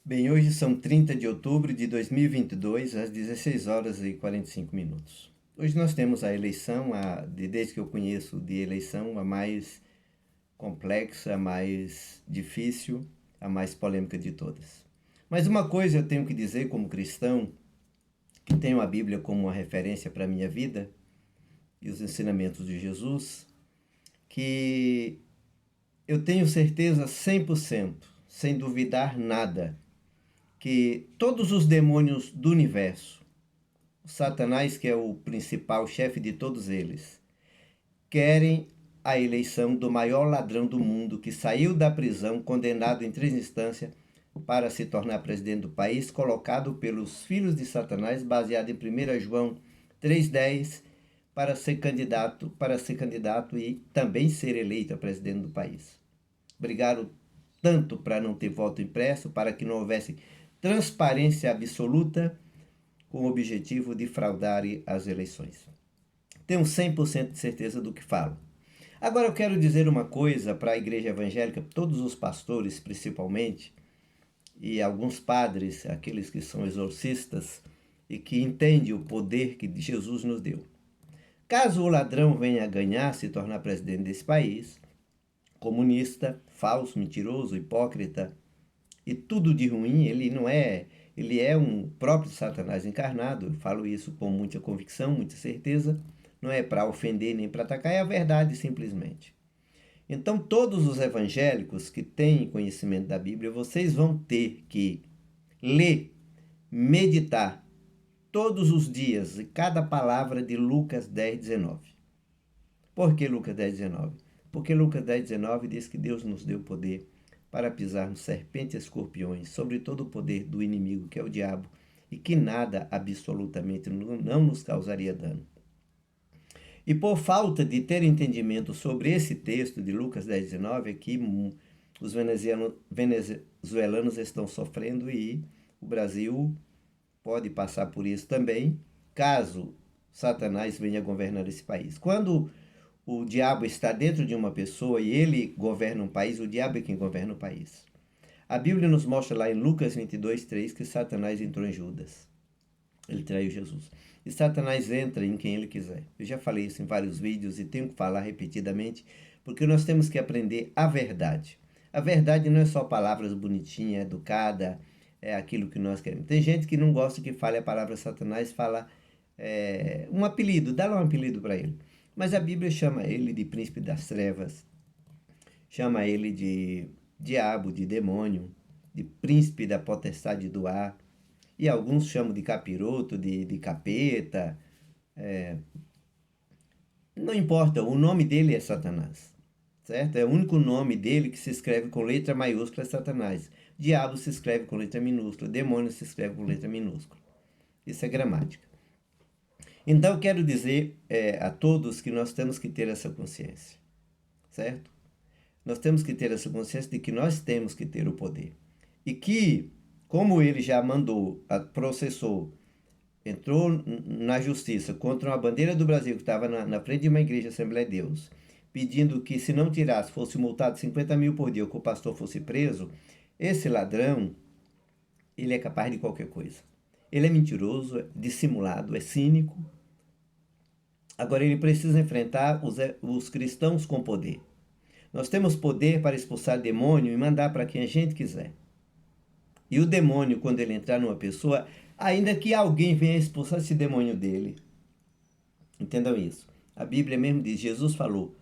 Bem, hoje são 30 de outubro de 2022, às 16 horas e 45 minutos. Hoje nós temos a eleição, desde que eu conheço de eleição, a mais complexa, a mais difícil, a mais polêmica de todas. Mas uma coisa eu tenho que dizer como cristão, que tenho a Bíblia como uma referência para a minha vida e os ensinamentos de Jesus, que eu tenho certeza 100%, sem duvidar nada, que todos os demônios do universo, Satanás, que é o principal chefe de todos eles, querem a eleição do maior ladrão do mundo, que saiu da prisão, condenado em 3 instâncias, para se tornar presidente do país, colocado pelos filhos de Satanás, baseado em 1 João 3,10, para ser candidato e também ser eleito a presidente do país. Brigaram tanto para não ter voto impresso, para que não houvesse transparência absoluta, com o objetivo de fraudar as eleições. Tenho 100% de certeza do que falo. Agora eu quero dizer uma coisa para a igreja evangélica, todos os pastores principalmente, e alguns padres, aqueles que são exorcistas e que entendem o poder que Jesus nos deu. Caso o ladrão venha a ganhar, se tornar presidente desse país, comunista, falso, mentiroso, hipócrita e tudo de ruim, ele é um próprio Satanás encarnado. Eu falo isso com muita convicção, muita certeza, não é para ofender nem para atacar, é a verdade simplesmente. Então, todos os evangélicos que têm conhecimento da Bíblia, vocês vão ter que ler, meditar todos os dias cada palavra de Lucas 10:19. Por que Lucas 10:19? Porque Lucas 10:19 diz que Deus nos deu poder para pisarmos serpentes e escorpiões, sobre todo o poder do inimigo, que é o diabo, e que nada absolutamente não nos causaria dano. E por falta de ter entendimento sobre esse texto de Lucas 10:19, aqui os venezuelanos estão sofrendo e o Brasil pode passar por isso também, caso Satanás venha governar esse país. Quando o diabo está dentro de uma pessoa e ele governa um país, o diabo é quem governa o país. A Bíblia nos mostra lá em Lucas 22:3 que Satanás entrou em Judas. Ele traiu Jesus. E Satanás entra em quem ele quiser. Eu já falei isso em vários vídeos e tenho que falar repetidamente, porque nós temos que aprender a verdade. A verdade não é só palavras bonitinhas, educada, é aquilo que nós queremos. Tem gente que não gosta que fale a palavra Satanás, fala um apelido, dá lá um apelido para ele. Mas a Bíblia chama ele de príncipe das trevas, chama ele de diabo, de demônio, de príncipe da potestade do ar. E alguns chamam de capiroto, de capeta. Não importa, o nome dele é Satanás, certo? É o único nome dele que se escreve com letra maiúscula, é Satanás. Diabo se escreve com letra minúscula, demônio se escreve com letra minúscula. Isso é gramática. Então eu quero dizer a todos que nós temos que ter essa consciência, certo? Nós temos que ter essa consciência de que nós temos que ter o poder. E que, como ele já mandou, processou, entrou na justiça contra uma bandeira do Brasil que estava na frente de uma igreja Assembleia de Deus, pedindo que, se não tirasse, fosse multado 50 mil por dia ou que o pastor fosse preso, esse ladrão, ele é capaz de qualquer coisa. Ele é mentiroso, é dissimulado, é cínico. Agora ele precisa enfrentar os cristãos com poder. Nós temos poder para expulsar demônio e mandar para quem a gente quiser. E o demônio, quando ele entrar numa pessoa, ainda que alguém venha expulsar esse demônio dele. Entendam isso. A Bíblia mesmo diz, Jesus falou,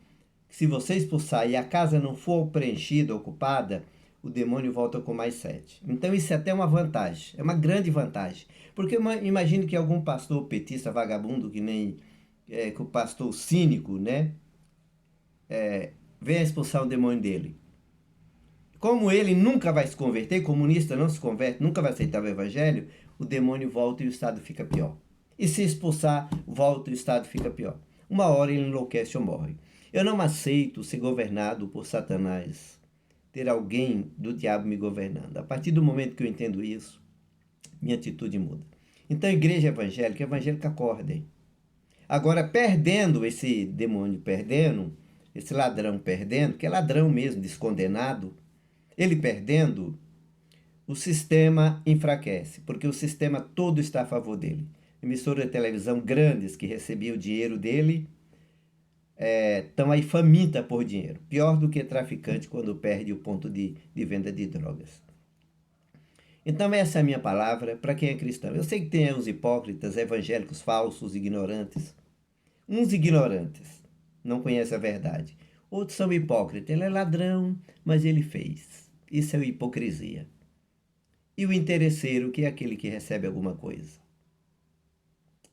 que se você expulsar e a casa não for preenchida, ocupada, o demônio volta com mais 7. Então isso é até uma vantagem, é uma grande vantagem. Porque imagine que algum pastor petista, vagabundo, que nem que o pastor cínico, né? Venha expulsar o demônio dele. Como ele nunca vai se converter, comunista não se converte, nunca vai aceitar o evangelho, o demônio volta e o estado fica pior. E se expulsar, volta e o estado fica pior. Uma hora ele enlouquece ou morre. Eu não aceito ser governado por Satanás, ter alguém do diabo me governando. A partir do momento que eu entendo isso, minha atitude muda. Então, igreja evangélica, acordem. Agora, perdendo esse demônio, esse ladrão perdendo, que é ladrão mesmo, descondenado, ele perdendo, o sistema enfraquece, porque o sistema todo está a favor dele. Emissoras de televisão grandes que recebiam o dinheiro dele estão aí faminta por dinheiro. Pior do que traficante quando perde o ponto de venda de drogas. Então essa é a minha palavra para quem é cristão. Eu sei que tem os hipócritas, evangélicos falsos, ignorantes. Uns ignorantes, não conhecem a verdade. Outros são hipócritas. Ele é ladrão, mas ele fez. Isso é hipocrisia. E o interesseiro, que é aquele que recebe alguma coisa.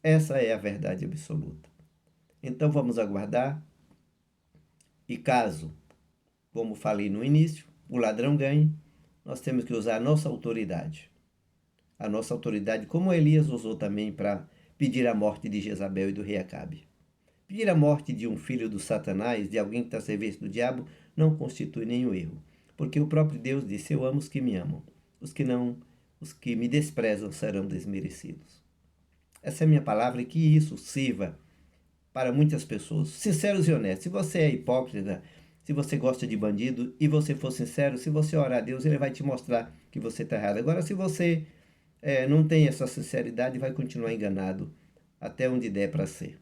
Essa é a verdade absoluta. Então vamos aguardar. E caso, como falei no início, o ladrão ganhe, nós temos que usar a nossa autoridade. A nossa autoridade, como Elias usou também para pedir a morte de Jezabel e do rei Acabe. Pedir a morte de um filho do Satanás, de alguém que está a serviço do diabo, não constitui nenhum erro. Porque o próprio Deus disse: eu amo os que me amam. Os que me desprezam serão desmerecidos. Essa é a minha palavra e que isso sirva para muitas pessoas. Sinceros e honestos. Se você é hipócrita, se você gosta de bandido e você for sincero, se você orar a Deus, ele vai te mostrar que você está errado. Agora, se você não tem essa sinceridade, vai continuar enganado até onde der para ser.